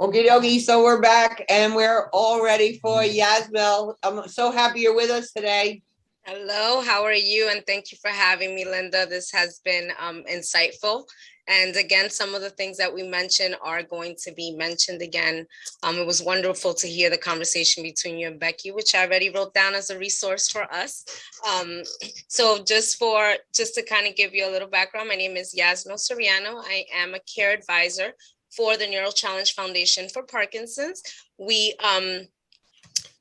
Okie dokie, so we're back and we're all ready for Yazmil. I'm so happy you're with us today. Hello, how are you? And thank you for having me, Linda. This has been insightful. And again, some of the things that we mentioned are going to be mentioned again. It was wonderful to hear the conversation between you and Becky, which I already wrote down as a resource for us. So just to kind of give you a little background, my name is Yazmil Soriano. I am a care advisor for the Neuro Challenge Foundation for Parkinson's. We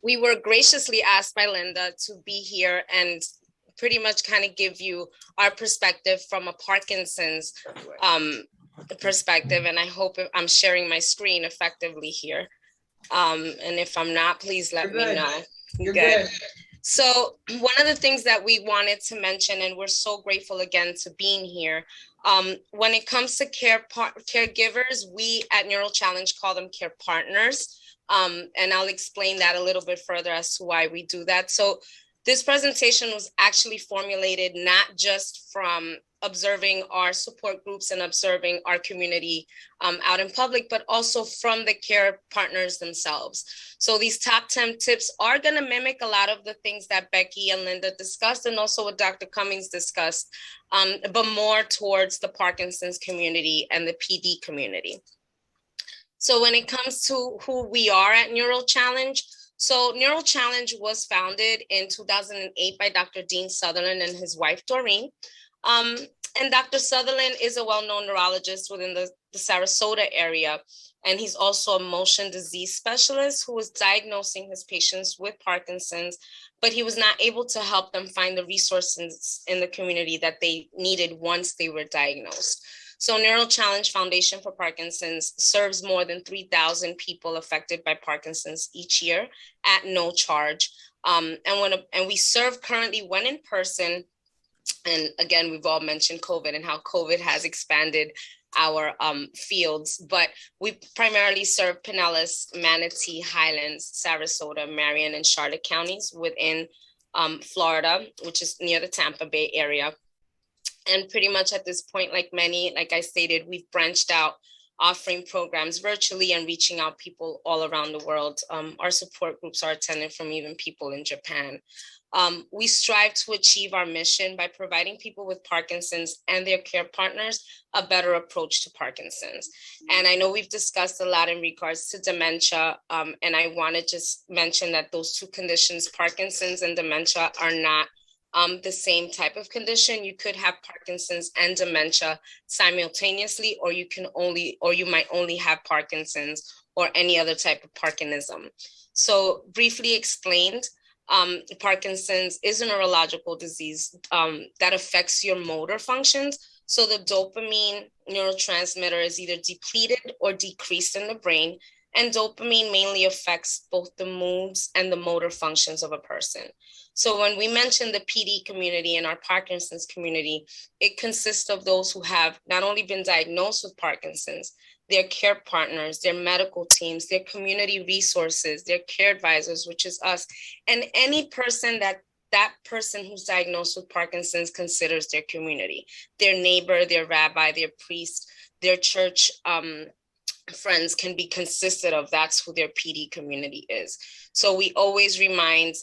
were graciously asked by Linda to be here and pretty much kind of give you our perspective from a Parkinson's perspective. And I hope I'm sharing my screen effectively here. And if I'm not, please let me know. You're good. So one of the things that we wanted to mention, and we're so grateful again to being here, when it comes to caregivers, we at Neuro Challenge call them care partners. And I'll explain that a little bit further as to why we do that. So this presentation was actually formulated not just from observing our support groups and observing our community out in public, but also from the care partners themselves. So these top 10 tips are going to mimic a lot of the things that Becky and Linda discussed, and also what Dr. Cummings discussed, but more towards the Parkinson's community and the PD community. So when it comes to who we are at Neuro Challenge, so Neuro Challenge was founded in 2008 by Dr. Dean Sutherland and his wife, Doreen. And Dr. Sutherland is a well-known neurologist within the Sarasota area. And he's also a motion disease specialist who was diagnosing his patients with Parkinson's, but he was not able to help them find the resources in the community that they needed once they were diagnosed. So Neuro Challenge Foundation for Parkinson's serves more than 3,000 people affected by Parkinson's each year at no charge. And we serve currently when in person. And again, we've all mentioned COVID and how COVID has expanded our fields, but we primarily serve Pinellas, Manatee, Highlands, Sarasota, Marion, and Charlotte counties within Florida, which is near the Tampa Bay area. And pretty much at this point, like I stated, we've branched out, offering programs virtually and reaching out people all around the world. Our support groups are attended from even people in Japan. We strive to achieve our mission by providing people with Parkinson's and their care partners a better approach to Parkinson's. And I know we've discussed a lot in regards to dementia, and I want to just mention that those two conditions, Parkinson's and dementia, are not the same type of condition. You could have Parkinson's and dementia simultaneously, or you might only have Parkinson's or any other type of Parkinsonism. So briefly explained, Parkinson's is a neurological disease that affects your motor functions. So the dopamine neurotransmitter is either depleted or decreased in the brain, and dopamine mainly affects both the moods and the motor functions of a person. So when we mention the PD community and our Parkinson's community, it consists of those who have not only been diagnosed with Parkinson's, their care partners, their medical teams, their community resources, their care advisors, which is us, and any person that person who's diagnosed with Parkinson's considers their community, their neighbor, their rabbi, their priest, their church friends can be consisted of. That's who their PD community is. So we always remind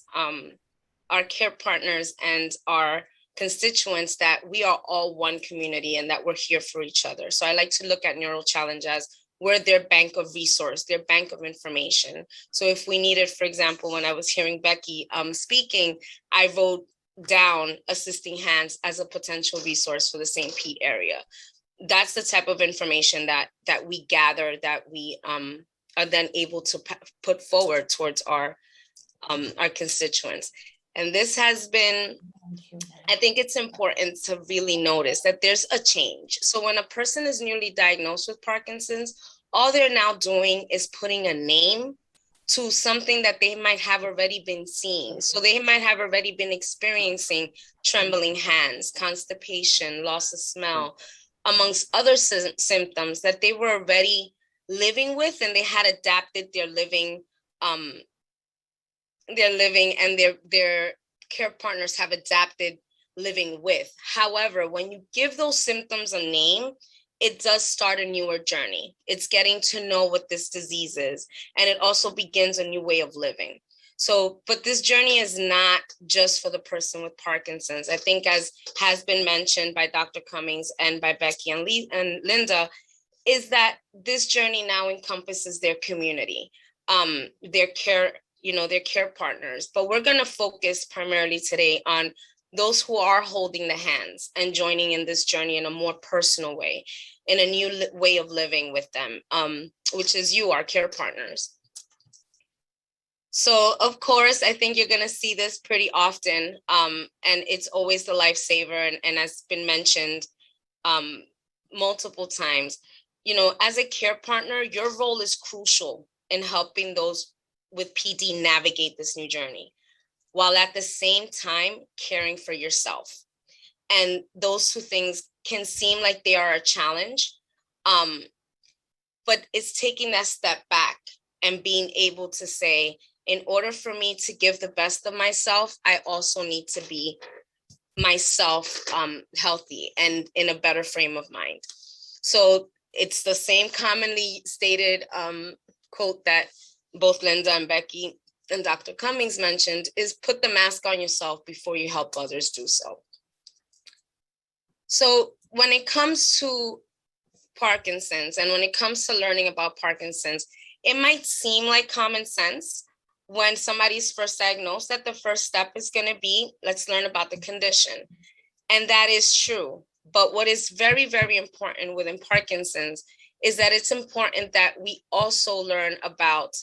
our care partners and our constituents that we are all one community and that we're here for each other. So I like to look at Neuro Challenge as we're their bank of resource, their bank of information. So if we needed, for example, when I was hearing Becky speaking, I wrote down Assisting Hands as a potential resource for the St. Pete area. That's the type of information that we gather, that we are then able to put forward towards our constituents. And this has been, I think it's important to really notice that there's a change. So when a person is newly diagnosed with Parkinson's, all they're now doing is putting a name to something that they might have already been seeing. So they might have already been experiencing trembling hands, constipation, loss of smell, amongst other symptoms that they were already living with, and they had adapted their living and their care partners have adapted living with. However, when you give those symptoms a name, it does start a newer journey. It's getting to know what this disease is, and it also begins a new way of living. So, but this journey is not just for the person with Parkinson's. I think, as has been mentioned by Dr. Cummings and by Becky and Linda, is that this journey now encompasses their community, their care, their care partners. But we're going to focus primarily today on those who are holding the hands and joining in this journey in a more personal way, in a new way of living with them, which is you, our care partners. So, of course, I think you're going to see this pretty often, and it's always the lifesaver. And as been mentioned multiple times, as a care partner, your role is crucial in helping those with PD navigate this new journey, while at the same time caring for yourself. And those two things can seem like they are a challenge, but it's taking that step back and being able to say, in order for me to give the best of myself, I also need to be myself healthy and in a better frame of mind. So it's the same commonly stated quote that both Linda and Becky and Dr. Cummings mentioned, is put the mask on yourself before you help others do so. So when it comes to Parkinson's and when it comes to learning about Parkinson's, it might seem like common sense when somebody's first diagnosed that the first step is going to be, let's learn about the condition. And that is true. But what is very, very important within Parkinson's is that it's important that we also learn about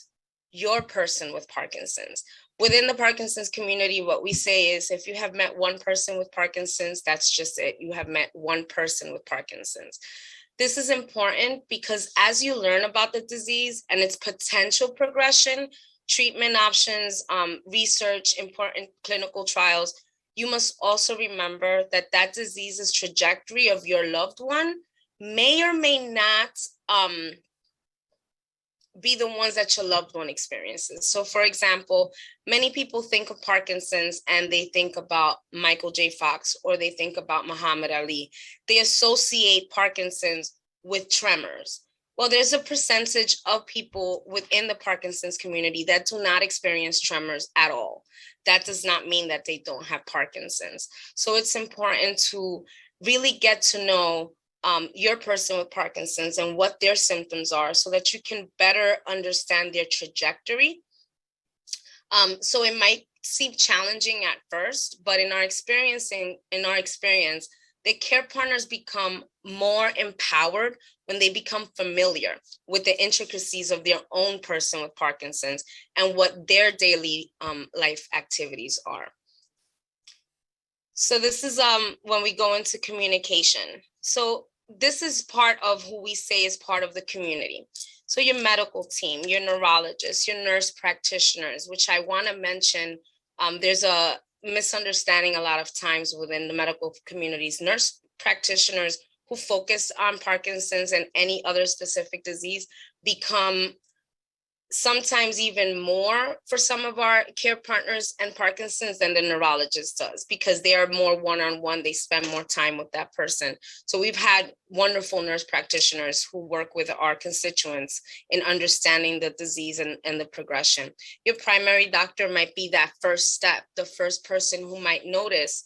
your person with Parkinson's. Within the Parkinson's community, what we say is, if you have met one person with Parkinson's, that's just it. You have met one person with Parkinson's. This is important because as you learn about the disease and its potential progression, treatment options, research, important clinical trials, you must also remember that that disease's trajectory of your loved one may or may not be the ones that your loved one experiences. So for example, many people think of Parkinson's and they think about Michael J. Fox, or they think about Muhammad Ali. They associate Parkinson's with tremors. Well, there's a percentage of people within the Parkinson's community that do not experience tremors at all. That does not mean that they don't have Parkinson's. So it's important to really get to know your person with Parkinson's and what their symptoms are so that you can better understand their trajectory. So it might seem challenging at first, but in our experience, the care partners become more empowered when they become familiar with the intricacies of their own person with Parkinson's and what their daily life activities are. So this is when we go into communication. So this is part of who we say is part of the community. So your medical team, your neurologists, your nurse practitioners, which I want to mention, there's a misunderstanding a lot of times within the medical communities. Nurse practitioners who focus on Parkinson's and any other specific disease become sometimes even more for some of our care partners and Parkinson's than the neurologist does, because they are more one-on-one. They spend more time with that person. So we've had wonderful nurse practitioners who work with our constituents in understanding the disease and the progression. Your primary doctor might be that first step, the first person who might notice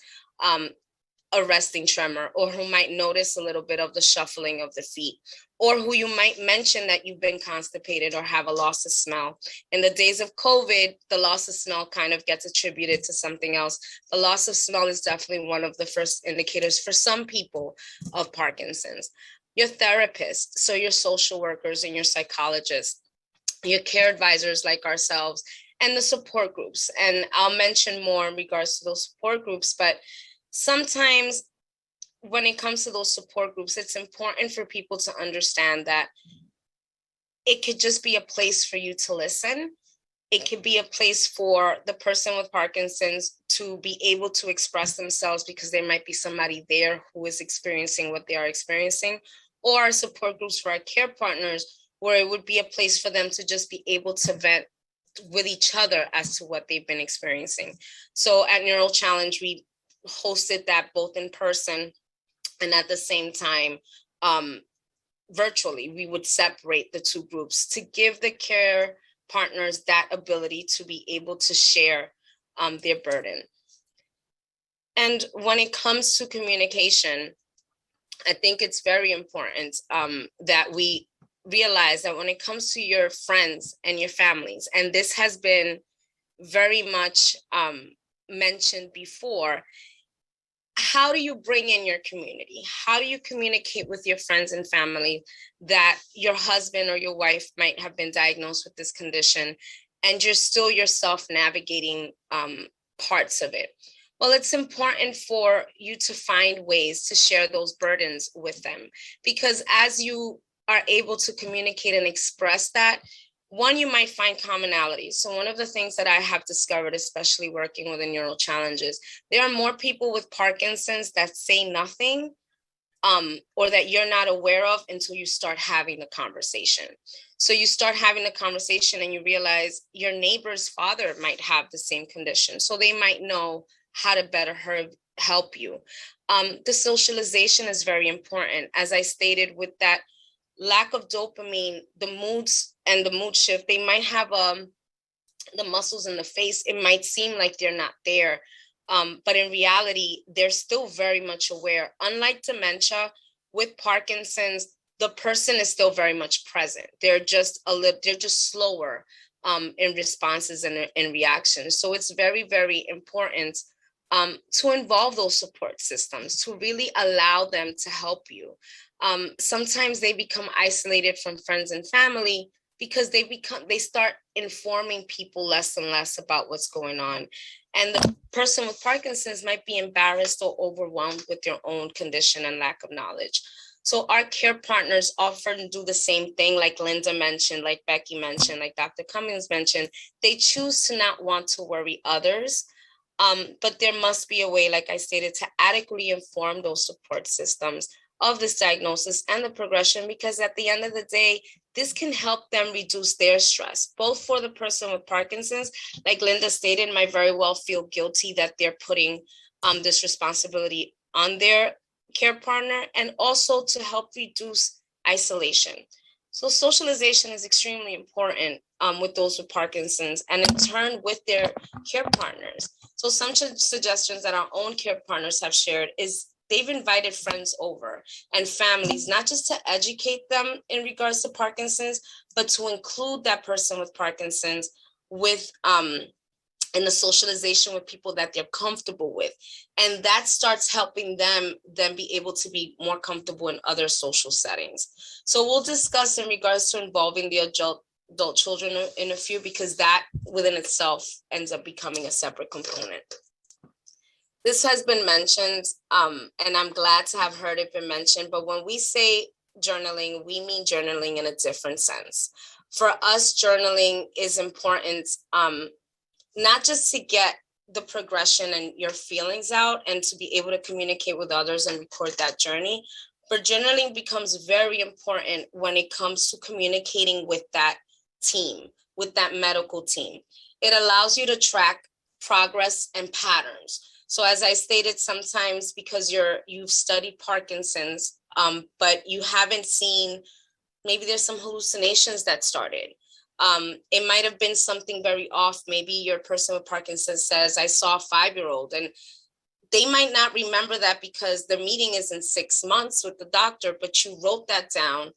a resting tremor, or who might notice a little bit of the shuffling of the feet, or who you might mention that you've been constipated or have a loss of smell. In the days of COVID, the loss of smell kind of gets attributed to something else. The loss of smell is definitely one of the first indicators for some people of Parkinson's. Your therapist, so your social workers and your psychologists, your care advisors like ourselves, and the support groups. And I'll mention more in regards to those support groups, but sometimes when it comes to those support groups, it's important for people to understand that it could just be a place for you to listen. It could be a place for the person with Parkinson's to be able to express themselves, because there might be somebody there who is experiencing what they are experiencing, or our support groups for our care partners, where it would be a place for them to just be able to vent with each other as to what they've been experiencing. So at Neuro Challenge, we hosted that both in person and at the same time virtually, we would separate the two groups to give the care partners that ability to be able to share their burden. And when it comes to communication, I think it's very important that we realize that when it comes to your friends and your families, and this has been very much mentioned before, how do you bring in your community? How do you communicate with your friends and family that your husband or your wife might have been diagnosed with this condition and you're still yourself navigating parts of it? Well, it's important for you to find ways to share those burdens with them, because as you are able to communicate and express that, one, you might find commonalities. So one of the things that I have discovered, especially working with the Neuro Challenges, there are more people with Parkinson's that say nothing or that you're not aware of until you start having the conversation. So you start having the conversation and you realize your neighbor's father might have the same condition. So they might know how to better help you. The socialization is very important. As I stated, with that lack of dopamine, the moods and the mood shift, they might have the muscles in the face. It might seem like they're not there, but in reality, they're still very much aware. Unlike dementia, with Parkinson's, the person is still very much present. They're just slower in responses and in reactions. So it's very, very important to involve those support systems, to really allow them to help you. Sometimes they become isolated from friends and family because they start informing people less and less about what's going on. And the person with Parkinson's might be embarrassed or overwhelmed with their own condition and lack of knowledge. So our care partners often do the same thing, like Linda mentioned, like Becky mentioned, like Dr. Cummings mentioned. They choose to not want to worry others. But there must be a way, like I stated, to adequately inform those support systems of this diagnosis and the progression, because at the end of the day, this can help them reduce their stress, both for the person with Parkinson's, like Linda stated, might very well feel guilty that they're putting this responsibility on their care partner, and also to help reduce isolation. So socialization is extremely important with those with Parkinson's, and in turn with their care partners. So some suggestions that our own care partners have shared is they've invited friends over and families, not just to educate them in regards to Parkinson's, but to include that person with Parkinson's with in the socialization with people that they're comfortable with. And that starts helping them then be able to be more comfortable in other social settings. So we'll discuss in regards to involving the adult children in a few, because that within itself ends up becoming a separate component. This has been mentioned, and I'm glad to have heard it been mentioned, but when we say journaling, we mean journaling in a different sense. For us, journaling is important, not just to get the progression and your feelings out and to be able to communicate with others and record that journey, but journaling becomes very important when it comes to communicating with that team, with that medical team. It allows you to track progress and patterns. So as I stated, sometimes because you've studied Parkinson's, but you haven't seen, maybe there's some hallucinations that started. It might have been something very off. Maybe your person with Parkinson's says, I saw a 5-year-old, and they might not remember that because the meeting is in 6 months with the doctor, but you wrote that down.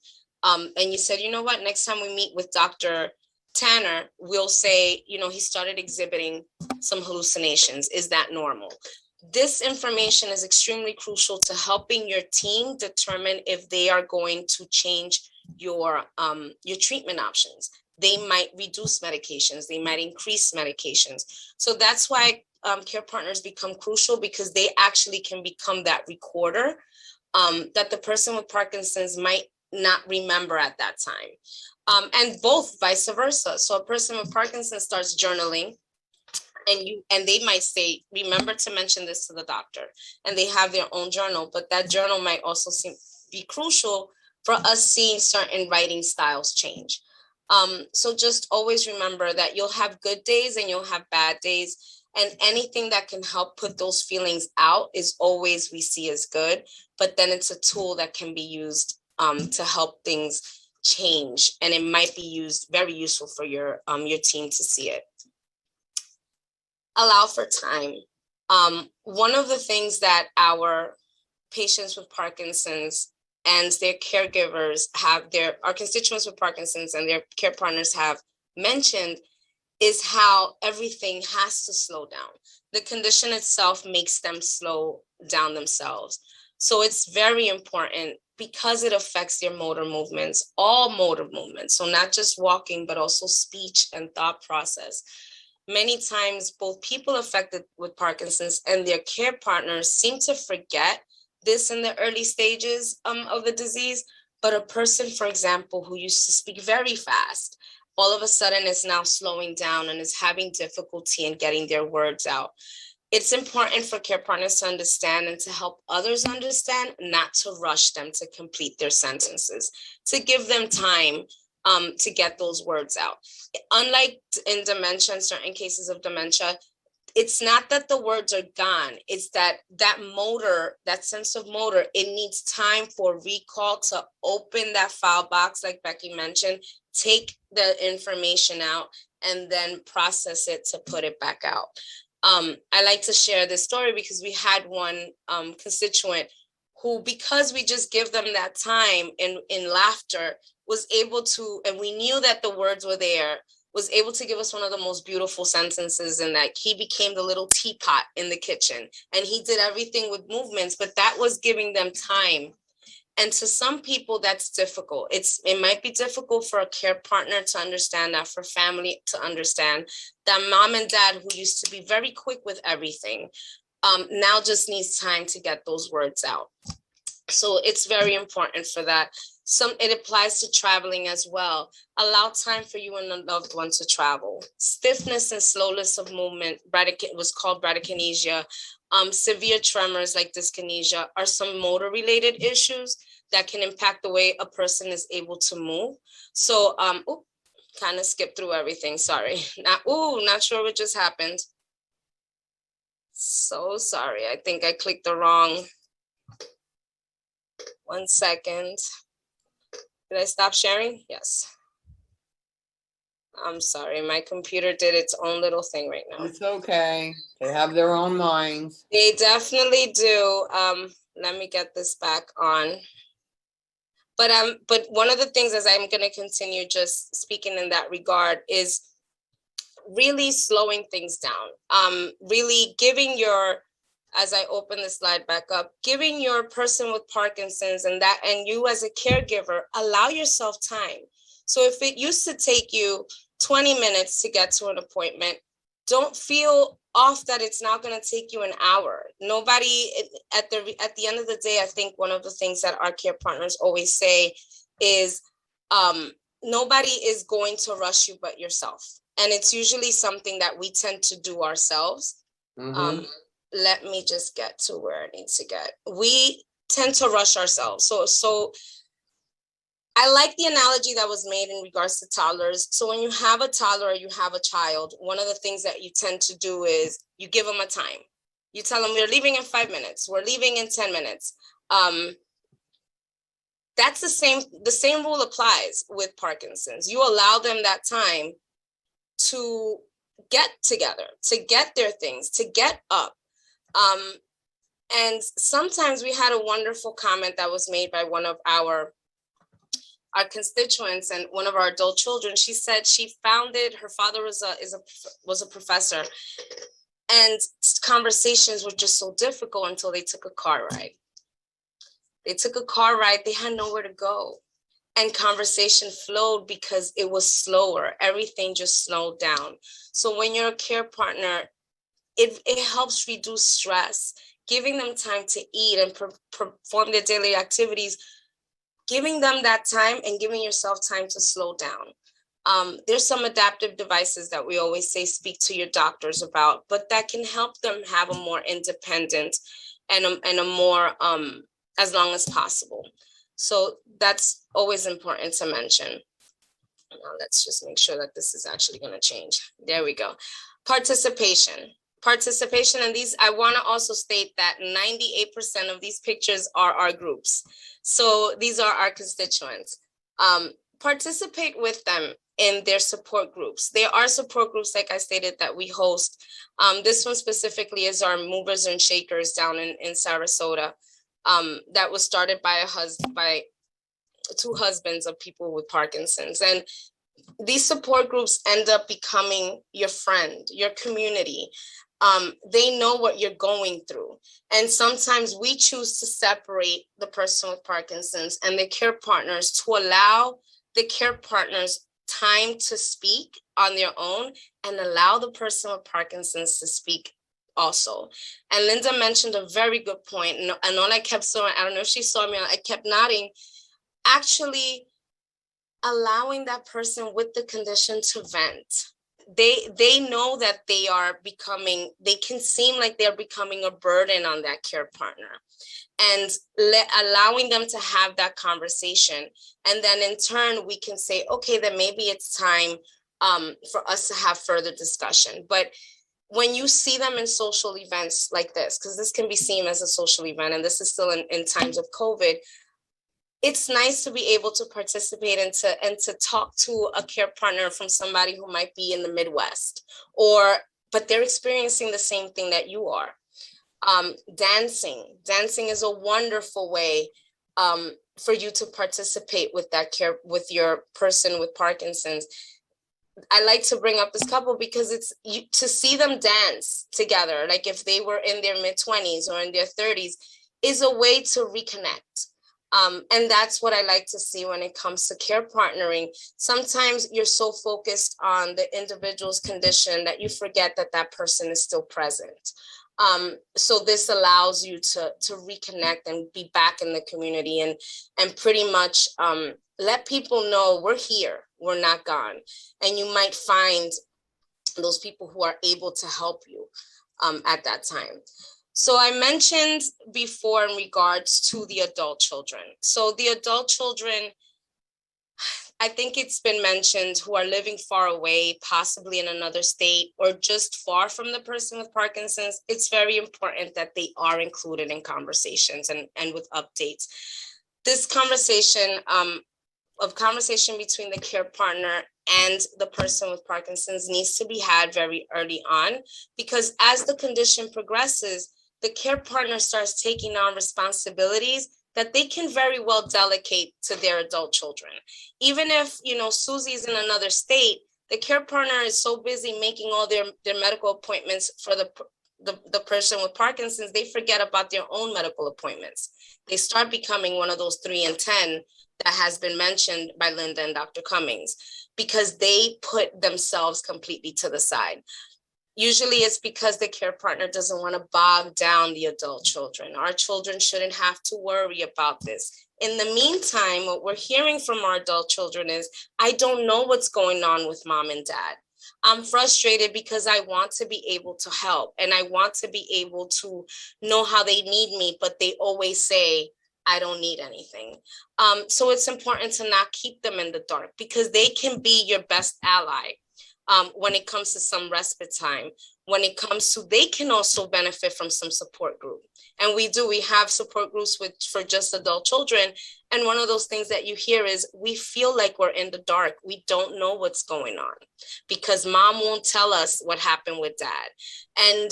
And you said, you know what, next time we meet with Dr. Tanner, we'll say, he started exhibiting some hallucinations. Is that normal? This information is extremely crucial to helping your team determine if they are going to change your treatment options. They might reduce medications. They might increase medications. So that's why care partners become crucial, because they actually can become that recorder that the person with Parkinson's might not remember at that time. And both vice versa. So a person with Parkinson's starts journaling, and they might say, remember to mention this to the doctor, and they have their own journal, but that journal might also be crucial for us seeing certain writing styles change. So just always remember that you'll have good days and you'll have bad days, and anything that can help put those feelings out is always we see as good, but then it's a tool that can be used to help things change, and it might be very useful for your team to see it. Allow for time. One of the things that our patients with Parkinson's and their caregivers our constituents with Parkinson's and their care partners have mentioned is how everything has to slow down. The condition itself makes them slow down themselves. So it's very important because it affects their motor movements, all motor movements. So not just walking, but also speech and thought process. Many times, both people affected with Parkinson's and their care partners seem to forget this in the early stages of the disease. But a person, for example, who used to speak very fast, all of a sudden is now slowing down and is having difficulty in getting their words out. It's important for care partners to understand and to help others understand, not to rush them to complete their sentences, to give them time to get those words out. Unlike in dementia, in certain cases of dementia, it's not that the words are gone. It's that motor, that sense of motor, it needs time for recall to open that file box, like Becky mentioned, take the information out, and then process it to put it back out. I like to share this story because we had one constituent who, because we just give them that time in laughter, was able to, and we knew that the words were there, was able to give us one of the most beautiful sentences, in that he became the little teapot in the kitchen, and he did everything with movements, but that was giving them time. And to some people, that's difficult. It might be difficult for a care partner to understand that, for family to understand that mom and dad, who used to be very quick with everything, now just needs time to get those words out. So it's very important for that. It applies to traveling as well. Allow time for you and a loved one to travel. Stiffness and slowness of movement, was called bradykinesia. Severe tremors like dyskinesia are some motor related issues that can impact the way a person is able to move. So, kind of skipped through everything. Sorry. Not sure what just happened. So sorry. I think I clicked the wrong. 1 second. Did I stop sharing? Yes. I'm sorry. My computer did its own little thing right now. It's okay. They have their own minds. They definitely do. Let me get this back on. But one of the things, as I'm going to continue just speaking in that regard, is really slowing things down. Really giving as I open the slide back up, giving your person with Parkinson's and you as a caregiver, allow yourself time. So if it used to take you 20 minutes to get to an appointment, don't feel off that it's not going to take you an hour. Nobody, at the end of the day, I think one of the things that our care partners always say is, nobody is going to rush you but yourself. And it's usually something that we tend to do ourselves. Mm-hmm. Let me just get to where I need to get. We tend to rush ourselves. So I like the analogy that was made in regards to toddlers. So when you have a toddler or you have a child, one of the things that you tend to do is you give them a time. You tell them, we're leaving in 5 minutes. We're leaving in 10 minutes. That's the same rule applies with Parkinson's. You allow them that time to get together, to get their things, to get up. And sometimes we had a wonderful comment that was made by one of our constituents and one of our adult children. She said she found it. Her father was a professor, and conversations were just so difficult until they took a car ride. They took a car ride. They had nowhere to go, and conversation flowed because it was slower. Everything just slowed down. So when you're a care partner, it helps reduce stress, giving them time to eat and perform their daily activities, giving them that time and giving yourself time to slow down. There's some adaptive devices that we always say speak to your doctors about, but that can help them have a more independent and a more as long as possible. So that's always important to mention. Now let's just make sure that this is actually going to change. There we go. Participation. participation in these, I want to also state that 98% of these pictures are our groups. So these are our constituents. Participate with them in their support groups. There are support groups, like I stated, that we host. This one specifically is our movers and shakers down in Sarasota. That was started by two husbands of people with Parkinson's. And these support groups end up becoming your friend, your community. They know what you're going through. And sometimes we choose to separate the person with Parkinson's and the care partners to allow the care partners time to speak on their own and allow the person with Parkinson's to speak also. And Linda mentioned a very good point. And all I kept saying, I don't know if she saw me, I kept nodding. Actually, allowing that person with the condition to vent. They know that they can seem like they're becoming a burden on that care partner, and allowing them to have that conversation. And then in turn, we can say, okay, then maybe it's time for us to have further discussion. But when you see them in social events like this, because this can be seen as a social event, and this is still in times of COVID, it's nice to be able to participate and to talk to a care partner from somebody who might be in the Midwest, but they're experiencing the same thing that you are. Dancing is a wonderful way for you to participate with with your person with Parkinson's. I like to bring up this couple because to see them dance together, like if they were in their mid-20s or in their 30s, is a way to reconnect. And that's what I like to see when it comes to care partnering. Sometimes you're so focused on the individual's condition that you forget that that person is still present. So this allows you to reconnect and be back in the community and pretty much let people know we're here, we're not gone. And you might find those people who are able to help you at that time. So I mentioned before in regards to the adult children. So the adult children, I think it's been mentioned, who are living far away, possibly in another state or just far from the person with Parkinson's, it's very important that they are included in conversations and with updates. This conversation between the care partner and the person with Parkinson's needs to be had very early on, because as the condition progresses, the care partner starts taking on responsibilities that they can very well delegate to their adult children. Even if, Susie's in another state, the care partner is so busy making all their medical appointments for the person with Parkinson's, they forget about their own medical appointments. They start becoming one of those 3 and 10 that has been mentioned by Linda and Dr. Cummings, because they put themselves completely to the side. Usually it's because the care partner doesn't want to bog down the adult children. Our children shouldn't have to worry about this. In the meantime, what we're hearing from our adult children is, I don't know what's going on with mom and dad. I'm frustrated because I want to be able to help and I want to be able to know how they need me, but they always say, I don't need anything. So it's important to not keep them in the dark, because they can be your best ally. When it comes to some respite time, when it comes to, they can also benefit from some support group. And we have support groups for just adult children. And one of those things that you hear is, we feel like we're in the dark. We don't know what's going on because mom won't tell us what happened with dad. And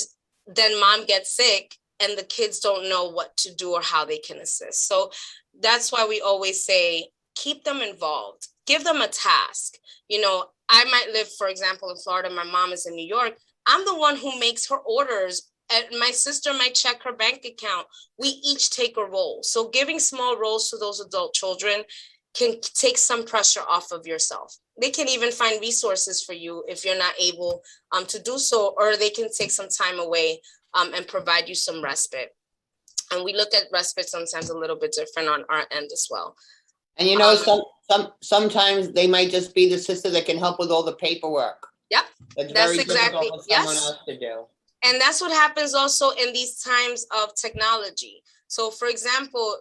then mom gets sick and the kids don't know what to do or how they can assist. So that's why we always say, keep them involved, give them a task. I might live, for example, in Florida. My mom is in New York. I'm the one who makes her orders, and my sister might check her bank account. We each take a role. So giving small roles to those adult children can take some pressure off of yourself. They can even find resources for you if you're not able to do so, or they can take some time away and provide you some respite. And we look at respite sometimes a little bit different on our end as well. And sometimes they might just be the sister that can help with all the paperwork. Yep, that's exactly, for someone else to do. And that's what happens also in these times of technology. So for example,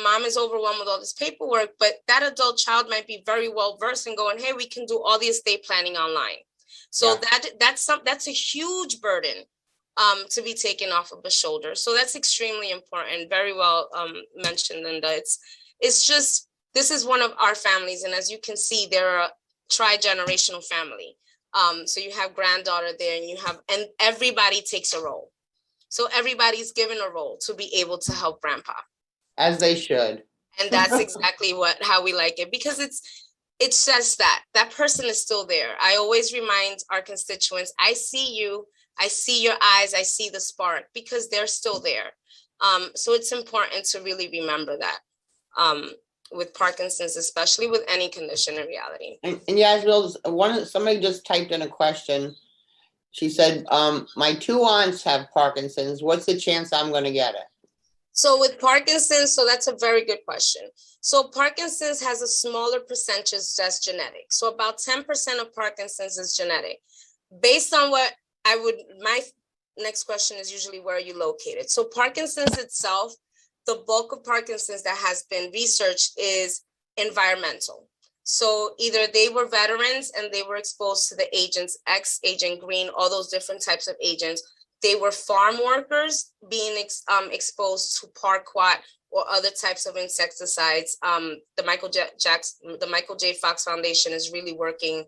mom is overwhelmed with all this paperwork, but that adult child might be very well versed in going, hey, we can do all the estate planning online. So yeah. That's a huge burden to be taken off of the shoulder. So that's extremely important. Very well mentioned, Linda. It's just, this is one of our families. And as you can see, they're a tri-generational family. So you have granddaughter there and everybody takes a role. So everybody's given a role to be able to help grandpa. As they should. And that's exactly how we like it, because it says that person is still there. I always remind our constituents, I see you, I see your eyes, I see the spark, because they're still there. So it's important to really remember that with Parkinson's, especially with any condition in reality. And Yazmil, somebody just typed in a question. She said, my 2 aunts have Parkinson's. What's the chance I'm going to get it? So with Parkinson's, so that's a very good question. So Parkinson's has a smaller percentage that's genetic. So about 10% of Parkinson's is genetic. Based on what my next question is usually, where are you located? So Parkinson's itself, the bulk of Parkinson's that has been researched is environmental. So either they were veterans and they were exposed to the agents X, Agent Green, all those different types of agents. They were farm workers being exposed to Parquat or other types of insecticides. The Michael J. Fox Foundation is really working,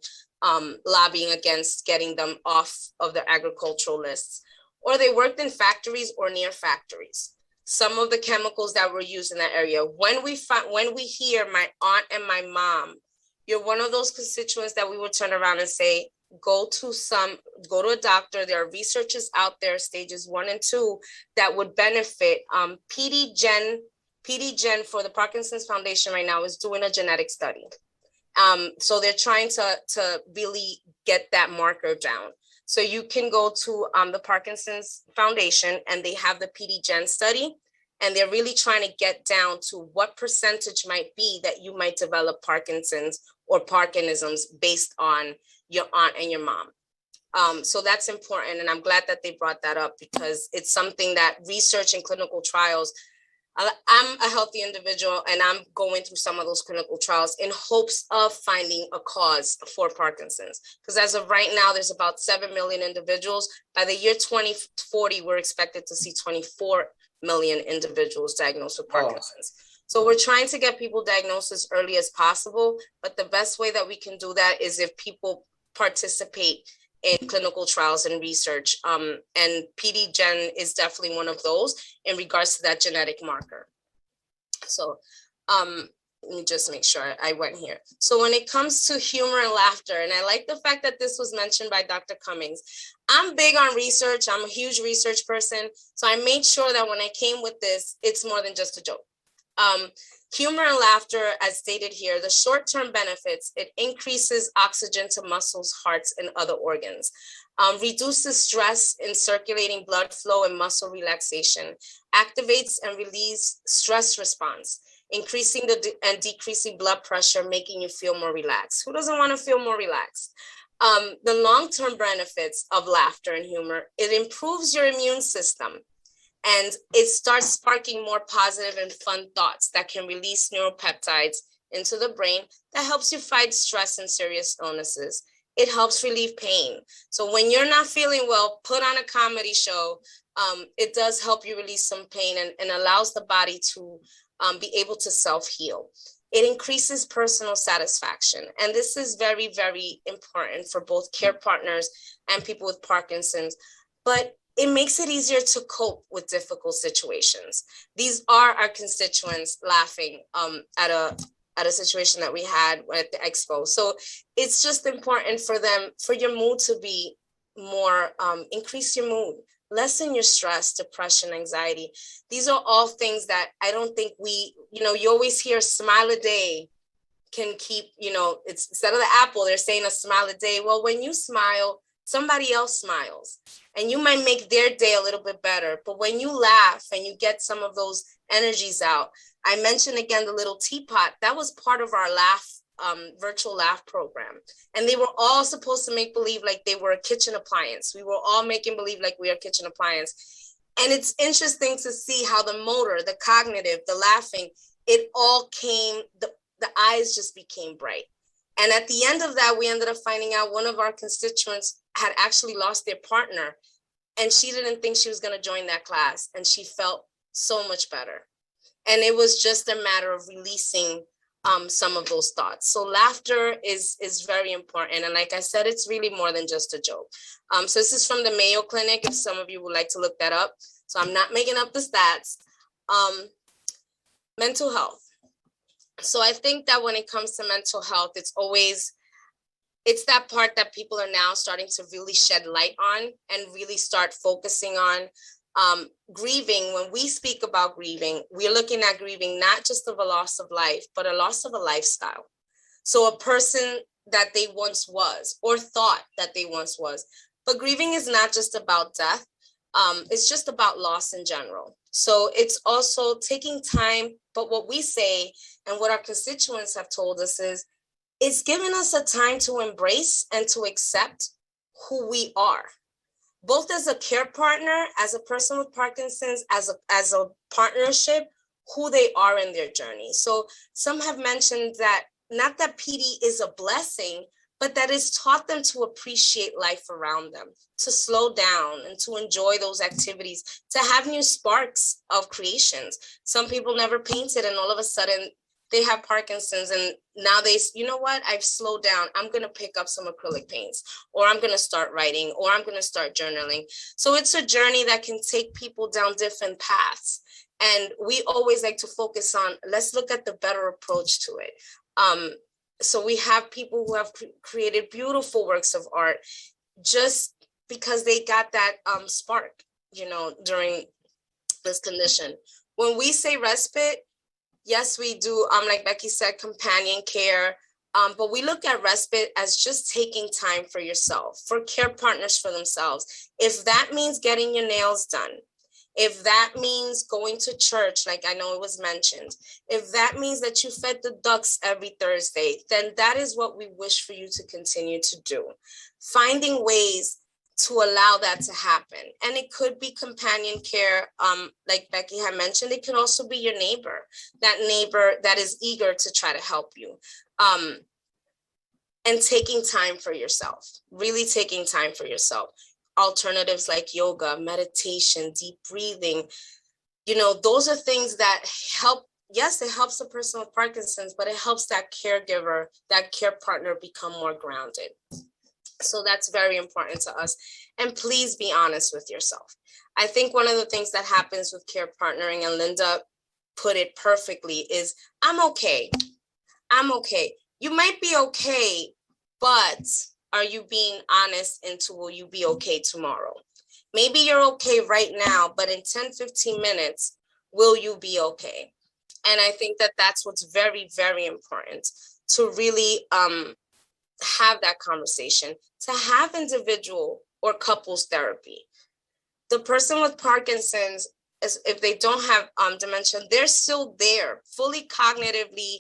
lobbying against getting them off of the agricultural lists. Or they worked in factories or near factories. Some of the chemicals that were used in that area. When we hear my aunt and my mom, you're one of those constituents that we would turn around and say, go to a doctor. There are researchers out there, stages 1 and 2, that would benefit. PDGen for the Parkinson's Foundation right now is doing a genetic study. So they're trying to really get that marker down. So you can go to the Parkinson's Foundation and they have the PDGen study, and they're really trying to get down to what percentage might be that you might develop Parkinson's or Parkinsonisms based on your aunt and your mom. So that's important. And I'm glad that they brought that up, because it's something that research and clinical trials, I'm a healthy individual and I'm going through some of those clinical trials in hopes of finding a cause for Parkinson's. Because as of right now, there's about 7 million individuals. By the year 2040, we're expected to see 24 million individuals diagnosed with Parkinson's. So we're trying to get people diagnosed as early as possible. But the best way that we can do that is if people participate in clinical trials and research. And PDGen is definitely one of those in regards to that genetic marker. So let me just make sure I went here. So when it comes to humor and laughter, and I like the fact that this was mentioned by Dr. Cummings, I'm big on research. I'm a huge research person. So I made sure that when I came with this, it's more than just a joke. Humor and laughter, as stated here, the short-term benefits, it increases oxygen to muscles, hearts, and other organs, reduces stress in circulating blood flow and muscle relaxation, activates and releases stress response, increasing and decreasing blood pressure, making you feel more relaxed. Who doesn't want to feel more relaxed? The long-term benefits of laughter and humor, it improves your immune system. And it starts sparking more positive and fun thoughts that can release neuropeptides into the brain that helps you fight stress and serious illnesses. It helps relieve pain. So when you're not feeling well, put on a comedy show. It does help you release some pain and allows the body to be able to self-heal. It increases personal satisfaction. And this is very, very important for both care partners and people with Parkinson's. But it makes it easier to cope with difficult situations. These are our constituents laughing at a situation that we had at the expo. So it's just important for them, for your mood to be more, increase your mood, lessen your stress, depression, anxiety. These are all things that I don't think you always hear smile a day can keep, it's instead of the apple, they're saying a smile a day. Well, when you smile, somebody else smiles and you might make their day a little bit better. But when you laugh and you get some of those energies out, I mentioned again, the little teapot, that was part of our virtual laugh program. And they were all supposed to make believe like they were a kitchen appliance. We were all making believe like we are a kitchen appliance. And it's interesting to see how the motor, the cognitive, the laughing, it all came, the eyes just became bright. And at the end of that, we ended up finding out one of our constituents had actually lost their partner. and she didn't think she was going to join that class, and she felt so much better. And it was just a matter of releasing some of those thoughts. So laughter is very important. And like I said, it's really more than just a joke. So this is from the Mayo Clinic, if some of you would like to look that up. So I'm not making up the stats. Mental health. So I think that when it comes to mental health, it's that part that people are now starting to really shed light on and really start focusing on. Grieving, when we speak about grieving, we're looking at grieving not just of a loss of life, but a loss of a lifestyle. So a person that they once was or thought that they once was. But grieving is not just about death. It's just about loss in general. So it's also taking time. But what we say and what our constituents have told us is it's giving us a time to embrace and to accept who we are, both as a care partner, as a person with Parkinson's, as a partnership, who they are in their journey. So some have mentioned that not that PD is a blessing, but that it's taught them to appreciate life around them, to slow down and to enjoy those activities, to have new sparks of creations. Some people never painted, and all of a sudden they have Parkinson's, and now you know what, I've slowed down. I'm going to pick up some acrylic paints, or I'm going to start writing, or I'm going to start journaling. So it's a journey that can take people down different paths. And we always like to focus on, let's look at the better approach to it. So we have people who have created beautiful works of art just because they got that spark, during this condition. When we say respite, yes, we do, like Becky said, companion care, but we look at respite as just taking time for yourself, for care partners for themselves. If that means getting your nails done, if that means going to church, like I know it was mentioned, if that means that you fed the ducks every Thursday, then that is what we wish for you to continue to do. Finding ways to allow that to happen. And it could be companion care, like Becky had mentioned. It could also be your neighbor that is eager to try to help you. And taking time for yourself, really taking time for yourself. Alternatives like yoga, meditation, deep breathing, those are things that help. Yes, it helps the person with Parkinson's, but it helps that caregiver, that care partner become more grounded. So that's very important to us. And please be honest with yourself. I think one of the things that happens with care partnering, and Linda put it perfectly, is I'm okay. You might be okay, but are you being honest into will you be okay tomorrow? Maybe you're okay right now, but in 10, 15 minutes, will you be okay? And I think that that's what's very, very important, to really have that conversation, to have individual or couples therapy. The person with Parkinson's, if they don't have dementia, they're still there, fully cognitively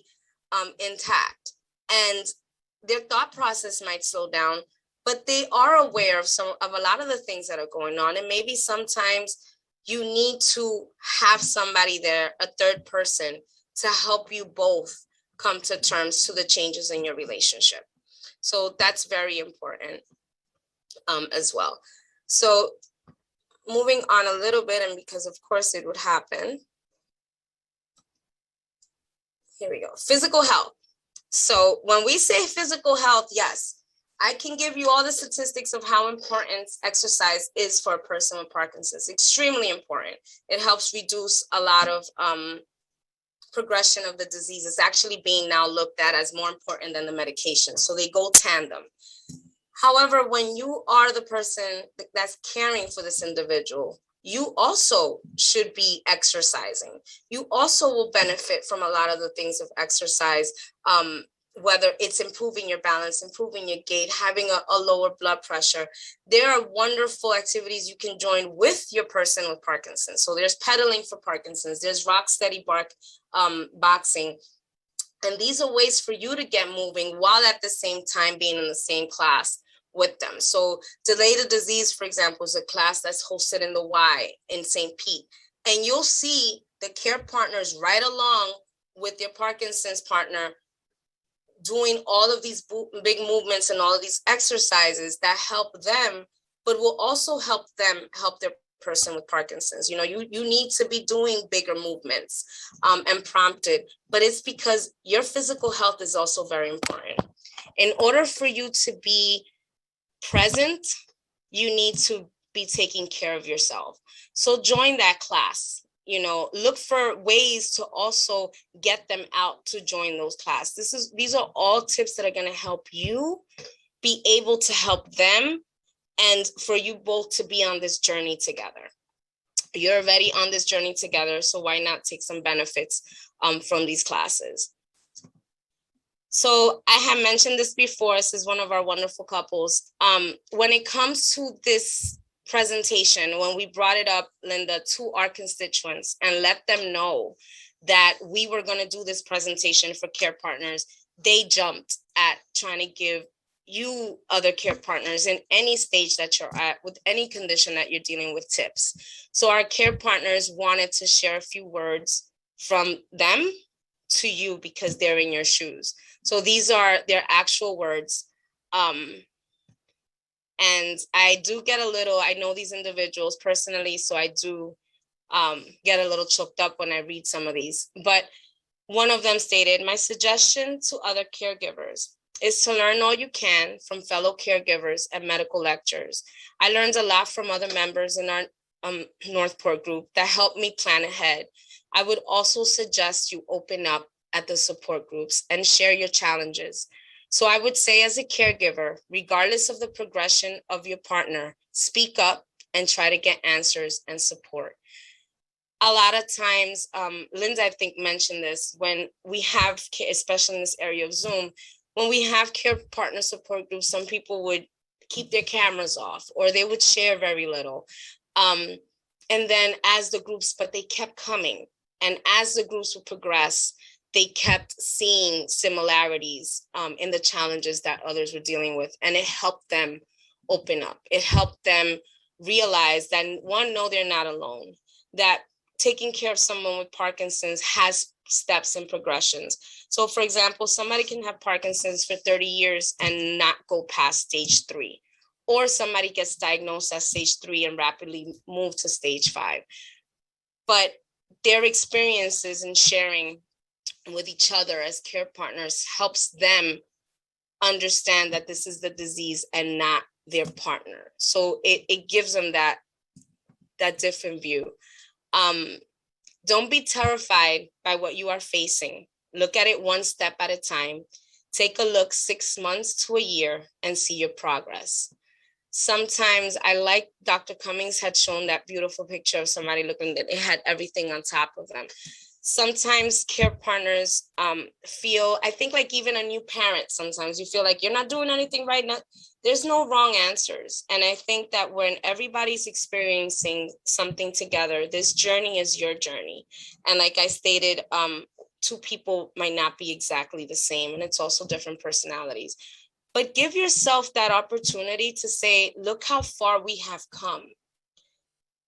intact. And their thought process might slow down, but they are aware of a lot of the things that are going on. And maybe sometimes you need to have somebody there, a third person, to help you both come to terms to the changes in your relationship. So that's very important as well. So moving on a little bit, and because of course it would happen. Here we go. Physical health. So when we say physical health, yes, I can give you all the statistics of how important exercise is for a person with Parkinson's. Extremely important. It helps reduce a lot of progression of the disease. It's actually being now looked at as more important than the medication. So they go tandem. However, when you are the person that's caring for this individual, you also should be exercising. You also will benefit from a lot of the things of exercise, whether it's improving your balance, improving your gait, having a lower blood pressure. There are wonderful activities you can join with your person with Parkinson's. So there's pedaling for Parkinson's, there's rock steady boxing. And these are ways for you to get moving while at the same time being in the same class with them. So Delay the Disease, for example, is a class that's hosted in the Y in St. Pete. And you'll see the care partners right along with your Parkinson's partner doing all of these big movements and all of these exercises that help them but will also help them help their person with Parkinson's. You know, you need to be doing bigger movements and prompted, but it's because your physical health is also very important. In order for you to be present, you need to be taking care of yourself. So join that class. You know, look for ways to also get them out to join those classes. These are all tips that are going to help you be able to help them, and for you both to be on this journey together. You're already on this journey together, so why not take some benefits from these classes? So I have mentioned this before. This is one of our wonderful couples. When it comes to this presentation, when we brought it up, Linda, to our constituents and let them know that we were going to do this presentation for care partners, they jumped at trying to give you other care partners in any stage that you're at with any condition that you're dealing with tips. So our care partners wanted to share a few words from them to you because they're in your shoes. So these are their actual words. And I do get a little, I know these individuals personally, so I do get a little choked up when I read some of these. But one of them stated, my suggestion to other caregivers is to learn all you can from fellow caregivers and medical lectures. I learned a lot from other members in our Northport group that helped me plan ahead. I would also suggest you open up at the support groups and share your challenges. So I would say, as a caregiver, regardless of the progression of your partner, speak up and try to get answers and support. A lot of times, Linda, I think, mentioned this, when we have, especially in this area of Zoom, when we have care partner support groups, some people would keep their cameras off or they would share very little. And then as the groups, but they kept coming. And as the groups would progress, they kept seeing similarities in the challenges that others were dealing with. And it helped them open up. It helped them realize that, one, no, they're not alone, that taking care of someone with Parkinson's has steps and progressions. So for example, somebody can have Parkinson's for 30 years and not go past stage 3, or somebody gets diagnosed at stage 3 and rapidly move to stage 5. But their experiences and sharing with each other as care partners helps them understand that this is the disease and not their partner. So it gives them that different view. Don't be terrified by what you are facing. Look at it one step at a time. Take a look 6 months to a year and see your progress. Sometimes I like Dr. Cummings had shown that beautiful picture of somebody looking that it had everything on top of them. Sometimes care partners feel, I think like even a new parent, sometimes you feel like you're not doing anything right now. There's no wrong answers. And I think that when everybody's experiencing something together, this journey is your journey. And like I stated, two people might not be exactly the same, and it's also different personalities. But give yourself that opportunity to say, look how far we have come.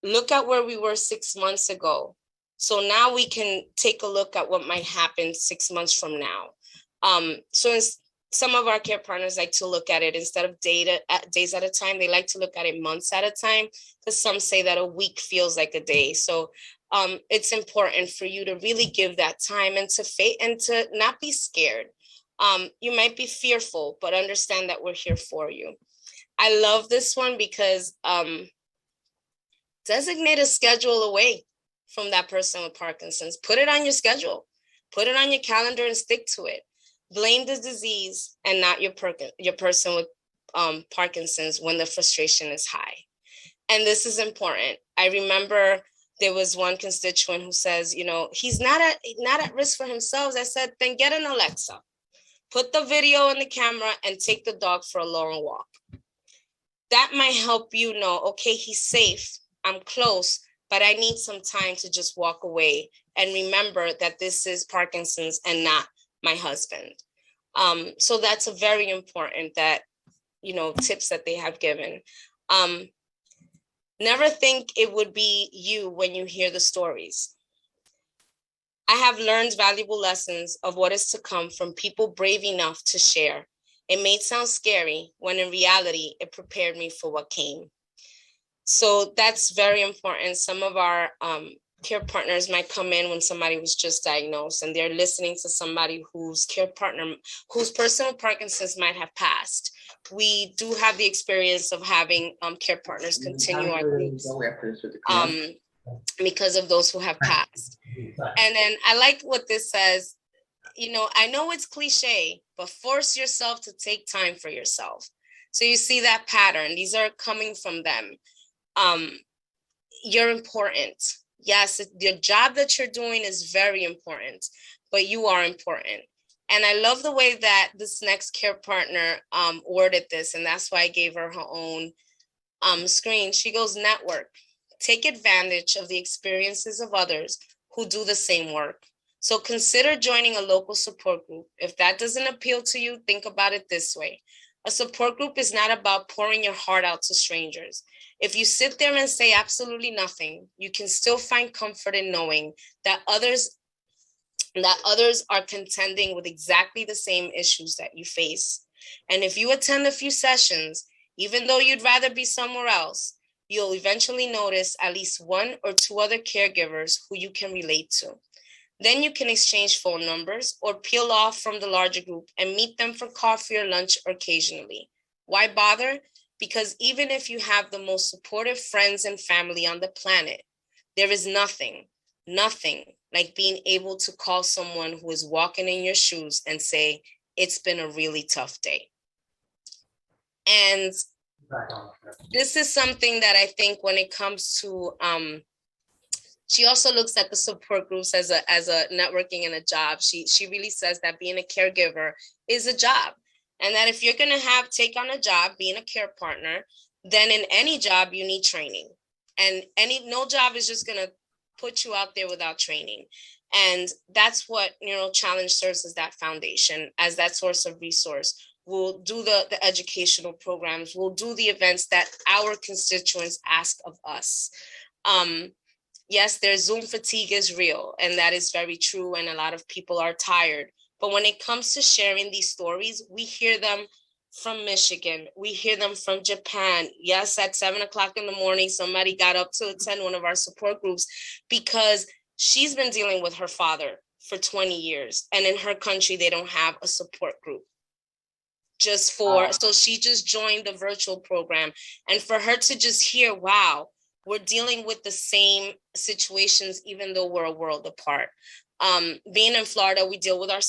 Look at where we were 6 months ago. So now we can take a look at what might happen 6 months from now. So some of our care partners like to look at it instead of days at a time. They like to look at it months at a time, because some say that a week feels like a day. So it's important for you to really give that time and to not be scared. You might be fearful, but understand that we're here for you. I love this one because designate a schedule away from that person with Parkinson's. Put it on your schedule. Put it on your calendar and stick to it. Blame the disease and not your person with Parkinson's when the frustration is high. And this is important. I remember there was one constituent who says, you know, he's not at risk for himself. I said, then get an Alexa. Put the video in the camera and take the dog for a long walk. That might help you know, okay, he's safe. I'm close, but I need some time to just walk away and remember that this is Parkinson's and not my husband. So that's a very important tips that they have given. Never think it would be you when you hear the stories. I have learned valuable lessons of what is to come from people brave enough to share. It may sound scary when in reality, it prepared me for what came. So that's very important. Some of our care partners might come in when somebody was just diagnosed and they're listening to somebody whose care partner, whose personal Parkinson's might have passed. We do have the experience of having care partners continue our groups because of those who have passed. And then I like what this says, you know, I know it's cliche, but force yourself to take time for yourself. So you see that pattern. These are coming from them. You're important. Yes, your job that you're doing is very important, but you are important. And I love the way that this next care partner worded this, and that's why I gave her her own screen. She goes, network. Take advantage of the experiences of others who do the same work. So consider joining a local support group. If that doesn't appeal to you, think about it this way. A support group is not about pouring your heart out to strangers. If you sit there and say absolutely nothing, you can still find comfort in knowing that others are contending with exactly the same issues that you face. And if you attend a few sessions, even though you'd rather be somewhere else, you'll eventually notice at least one or two other caregivers who you can relate to. Then you can exchange phone numbers or peel off from the larger group and meet them for coffee or lunch occasionally. Why bother? Because even if you have the most supportive friends and family on the planet, there is nothing like being able to call someone who is walking in your shoes and say, it's been a really tough day. And this is something that I think when it comes to, she also looks at the support groups as a networking and a job. She really says that being a caregiver is a job. And that if you're going to take on a job, being a care partner, then in any job, you need training. And no job is just going to put you out there without training. And that's what Neuro Challenge serves as, that foundation, as that source of resource. We'll do the educational programs. We'll do the events that our constituents ask of us. Yes, their Zoom fatigue is real, and that is very true. And a lot of people are tired. But when it comes to sharing these stories, we hear them from Michigan. We hear them from Japan. Yes, at 7 o'clock in the morning, somebody got up to attend one of our support groups because she's been dealing with her father for 20 years. And in her country, they don't have a support group. So she just joined the virtual program. And for her to just hear, wow, we're dealing with the same situations, even though we're a world apart. Being in Florida, we deal with our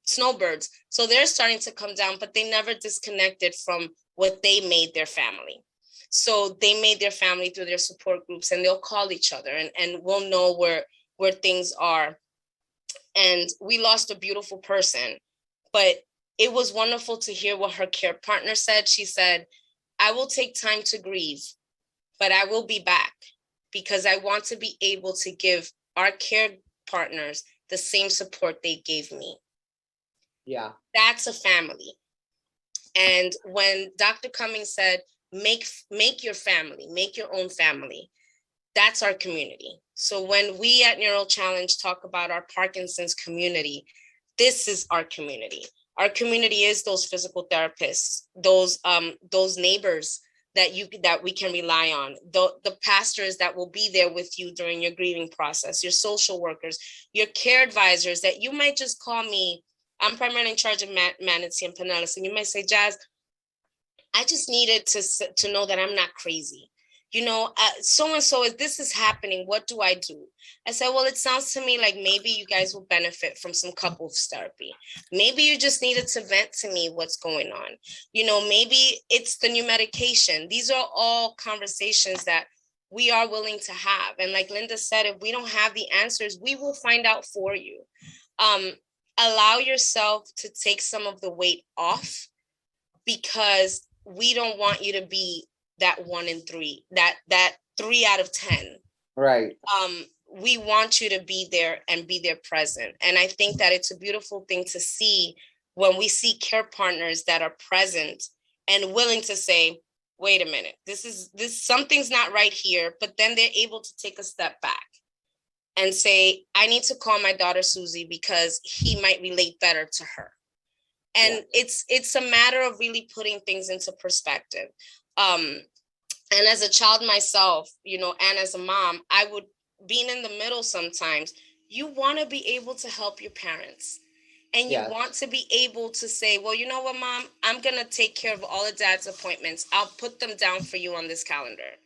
snowbirds. So they're starting to come down, but they never disconnected from what they made their family. So they made their family through their support groups, and they'll call each other and we'll know where things are. And we lost a beautiful person, but it was wonderful to hear what her care partner said. She said, I will take time to grieve, but I will be back because I want to be able to give our care partners the same support they gave me. Yeah. That's a family. And when Dr. Cummings said, make your family, make your own family, that's our community. So when we at Neuro Challenge talk about our Parkinson's community, this is our community. Our community is those physical therapists, those neighbors that we can rely on, the pastors that will be there with you during your grieving process, your social workers, your care advisors that you might just call me. I'm primarily in charge of Manatee and Pinellas, and you might say, Jazz, I just needed to know that I'm not crazy. You know, so-and-so, if this is happening, what do I do? I said, well, it sounds to me like maybe you guys will benefit from some couples therapy. Maybe you just needed to vent to me what's going on. You know, maybe it's the new medication. These are all conversations that we are willing to have. And like Linda said, if we don't have the answers, we will find out for you. Allow yourself to take some of the weight off, because we don't want you to be that 1 in 3, that 3 out of 10. Right. We want you to be there and be there present. And I think that it's a beautiful thing to see when we see care partners that are present and willing to say, wait a minute, this something's not right here. But then they're able to take a step back and say, I need to call my daughter Susie because he might relate better to her. And it's a matter of really putting things into perspective. And as a child myself, and as a mom, I would, being in the middle sometimes, you want to be able to help your parents. And you Yes. want to be able to say, well, you know what, Mom, I'm going to take care of all of Dad's appointments. I'll put them down for you on this calendar.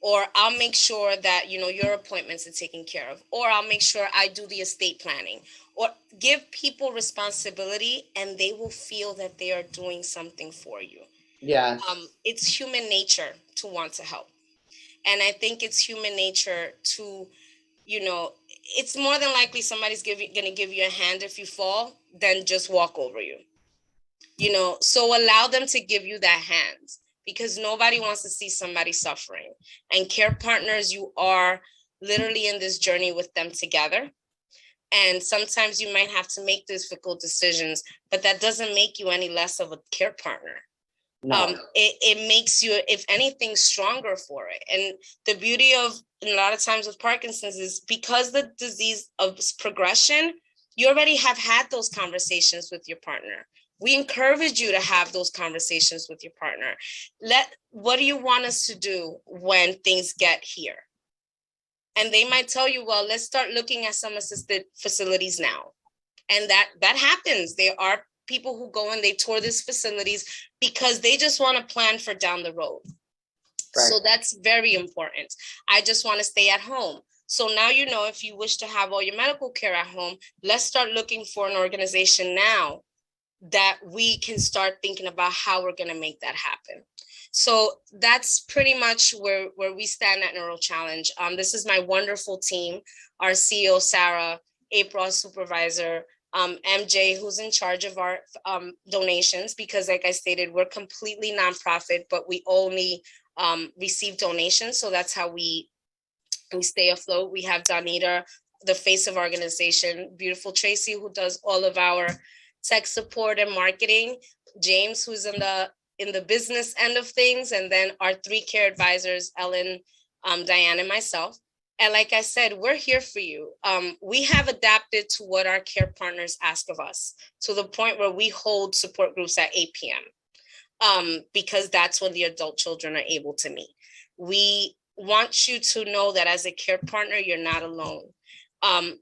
Or I'll make sure that, your appointments are taken care of. Or I'll make sure I do the estate planning. Or give people responsibility, and they will feel that they are doing something for you. Yes. It's human nature to want to help. And I think it's human nature to, it's more than likely somebody's going to give you a hand if you fall than just walk over you. So allow them to give you that hand, because nobody wants to see somebody suffering. And care partners, you are literally in this journey with them together. And sometimes you might have to make difficult decisions, but that doesn't make you any less of a care partner. No. It makes you, if anything, stronger for it. And the beauty of, a lot of times with Parkinson's, is because the disease of progression, you already have had those conversations with your partner. We encourage you to have those conversations with your partner. What do you want us to do when things get here? And they might tell you, well, let's start looking at some assisted facilities now. And that happens. There are people who go and they tour these facilities because they just want to plan for down the road. Right. So that's very important. I just want to stay at home. So now, if you wish to have all your medical care at home, let's start looking for an organization now that we can start thinking about how we're going to make that happen. So that's pretty much where we stand at Neuro Challenge. This is my wonderful team, our CEO, Sarah, April, supervisor, MJ, who's in charge of our donations, because like I stated, we're completely nonprofit, but we only receive donations. So that's how we stay afloat. We have Donita, the face of our organization, beautiful Tracy, who does all of our tech support and marketing, James, who's in the business end of things, and then our 3 care advisors, Ellen, Diane, and myself. And like I said, we're here for you. We have adapted to what our care partners ask of us, to the point where we hold support groups at 8 p.m. Because that's when the adult children are able to meet. We want you to know that as a care partner, you're not alone.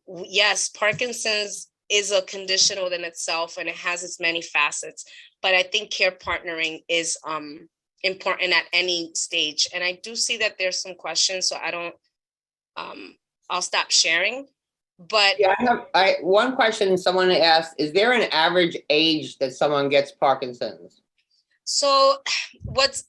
Yes, Parkinson's is a condition within itself, and it has its many facets. But I think care partnering is important at any stage. And I do see that there's some questions, so I'll stop sharing. But yeah, I have one question someone asked: is there an average age that someone gets Parkinson's? So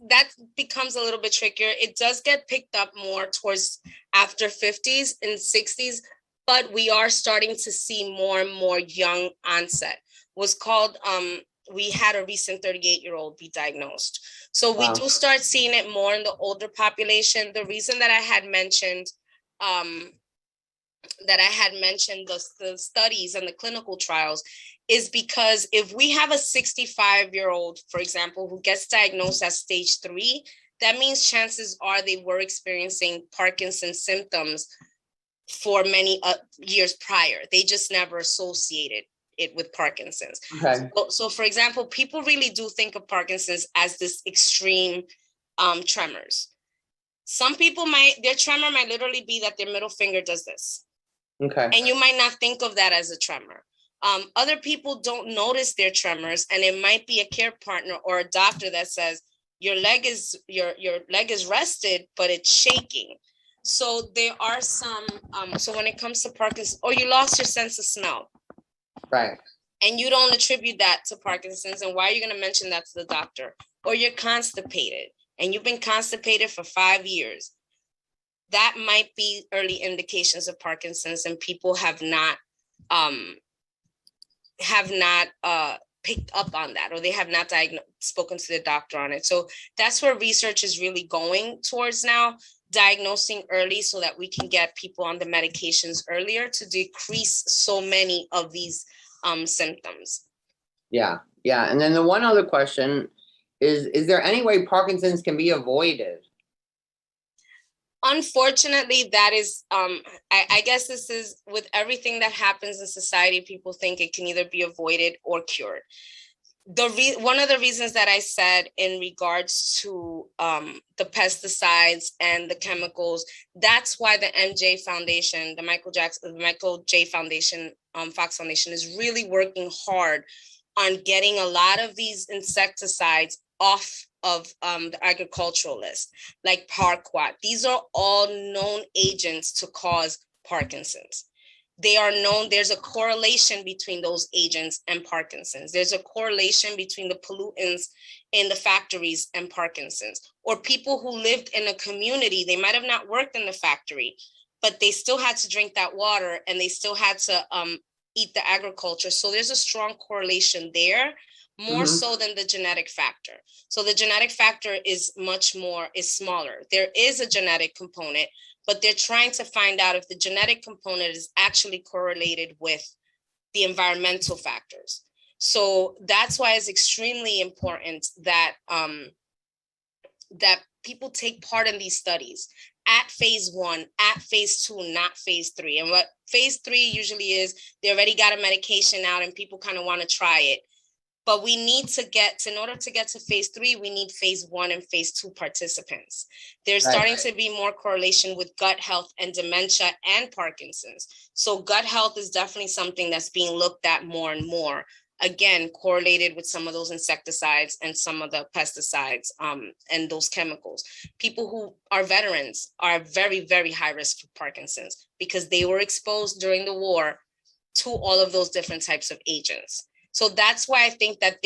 that becomes a little bit trickier. It does get picked up more towards after 50s and 60s, but we are starting to see more and more young onset. Was called, we had a recent 38-year-old be diagnosed. So we do start seeing it more in the older population. The reason that I had mentioned the studies and the clinical trials is because if we have a 65-year-old, for example, who gets diagnosed as stage 3, that means chances are they were experiencing Parkinson's symptoms for many years prior. They just never associated it with Parkinson's. Okay. So for example, people really do think of Parkinson's as this extreme tremors. Some people their tremor might literally be that their middle finger does this. Okay. And you might not think of that as a tremor. Other people don't notice their tremors, and it might be a care partner or a doctor that says your leg is rested, but it's shaking. So there are some. So when it comes to Parkinson's, or you lost your sense of smell, right? And you don't attribute that to Parkinson's, and why are you going to mention that to the doctor? Or you're constipated, and you've been constipated for 5 years. That might be early indications of Parkinson's, and people have not picked up on that, or they have not spoken to the doctor on it. So that's where research is really going towards now, diagnosing early so that we can get people on the medications earlier to decrease so many of these symptoms. Yeah. And then the one other question is there any way Parkinson's can be avoided? Unfortunately, that is, I guess this is with everything that happens in society, people think it can either be avoided or cured. One of the reasons that I said in regards to the pesticides and the chemicals, that's why the MJ Foundation, the Michael J Foundation, Fox Foundation is really working hard on getting a lot of these insecticides off of the agricultural list, like paraquat. These are all known agents to cause Parkinson's. They are known, there's a correlation between those agents and Parkinson's. There's a correlation between the pollutants in the factories and Parkinson's. Or people who lived in a community, they might have not worked in the factory, but they still had to drink that water and they still had to eat the agriculture. So there's a strong correlation there, more so than the genetic factor. So the genetic factor is smaller. There is a genetic component, but they're trying to find out if the genetic component is actually correlated with the environmental factors. So that's why it's extremely important that that people take part in these studies at phase 1, at phase 2, not phase 3. And what phase 3 usually is, they already got a medication out and people kind of want to try it. But we need to in order to get to phase 3, we need phase 1 and phase 2 participants. There's starting to be more correlation with gut health and dementia and Parkinson's. So gut health is definitely something that's being looked at more and more. Again, correlated with some of those insecticides and some of the pesticides and those chemicals. People who are veterans are very, very high risk for Parkinson's because they were exposed during the war to all of those different types of agents. So that's why I think that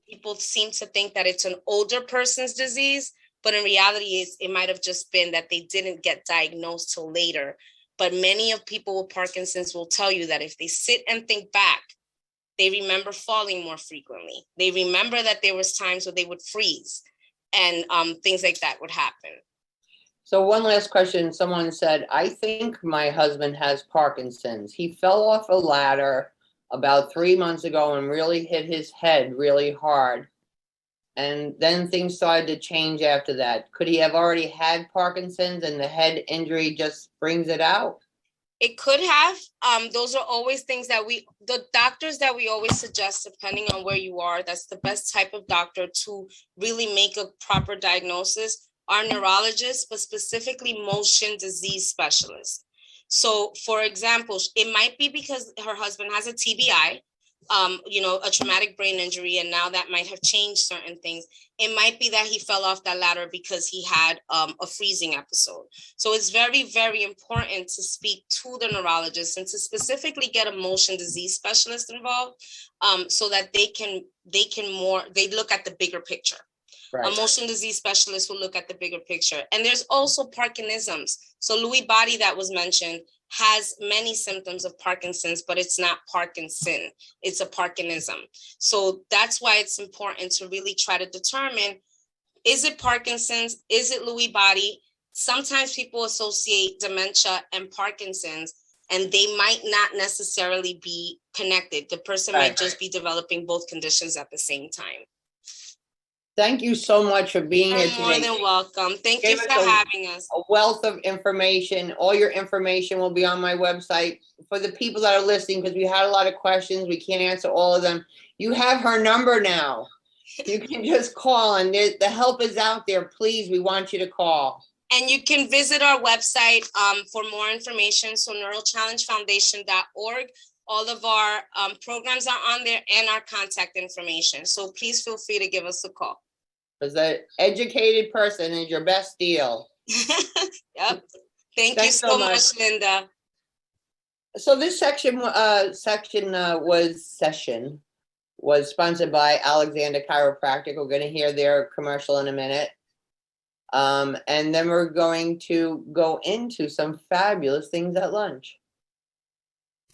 people seem to think that it's an older person's disease, but in reality, it might have just been that they didn't get diagnosed till later. But many of people with Parkinson's will tell you that if they sit and think back, they remember falling more frequently. They remember that there was times where they would freeze and things like that would happen. So one last question. Someone said, I think my husband has Parkinson's. He fell off a ladder about 3 months ago and really hit his head really hard. And then things started to change after that. Could he have already had Parkinson's and the head injury just brings it out? It could have. Those are always things that the doctors that we always suggest, depending on where you are, that's the best type of doctor to really make a proper diagnosis, are neurologists, but specifically motion disease specialists. So, for example, it might be because her husband has a TBI, a traumatic brain injury, and now that might have changed certain things. It might be that he fell off that ladder because he had a freezing episode. So it's very, very important to speak to the neurologist and to specifically get a motion disease specialist involved, so that they look at the bigger picture. Right. A motion disease specialist will look at the bigger picture. And there's also Parkinsonisms. So Lewy body that was mentioned has many symptoms of Parkinson's, but it's not Parkinson. It's a Parkinsonism. So that's why it's important to really try to determine, is it Parkinson's? Is it Lewy body? Sometimes people associate dementia and Parkinson's, and they might not necessarily be connected. The person might just be developing both conditions at the same time. Thank you so much for being here today. You're more than welcome. Thank you for having us. A wealth of information. All your information will be on my website. For the people that are listening, because we had a lot of questions, we can't answer all of them. You have her number now. You can just call, and the help is out there. Please, we want you to call. And you can visit our website for more information. So neuroChallengeFoundation.org. All of our programs are on there and our contact information. So please feel free to give us a call. Because an educated person is your best deal. Yep. Thank you so much, Linda. So this session was sponsored by Alexander Chiropractic. We're going to hear their commercial in a minute. And then we're going to go into some fabulous things at lunch.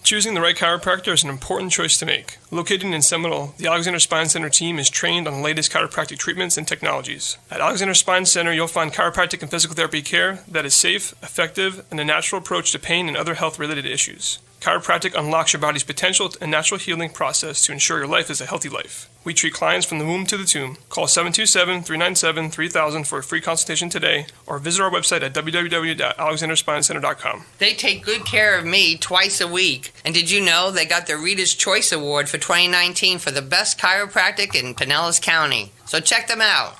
Choosing the right chiropractor is an important choice to make. Located in Seminole, the Alexander Spine Center team is trained on the latest chiropractic treatments and technologies. At Alexander Spine Center, you'll find chiropractic and physical therapy care that is safe, effective, and a natural approach to pain and other health-related issues. Chiropractic unlocks your body's potential and natural healing process to ensure your life is a healthy life. We treat clients from the womb to the tomb. Call 727-397-3000 for a free consultation today, or visit our website at www.alexanderspinecenter.com. They take good care of me twice a week. And did you know they got the Reader's Choice Award for 2019 for the best chiropractic in Pinellas County? So check them out.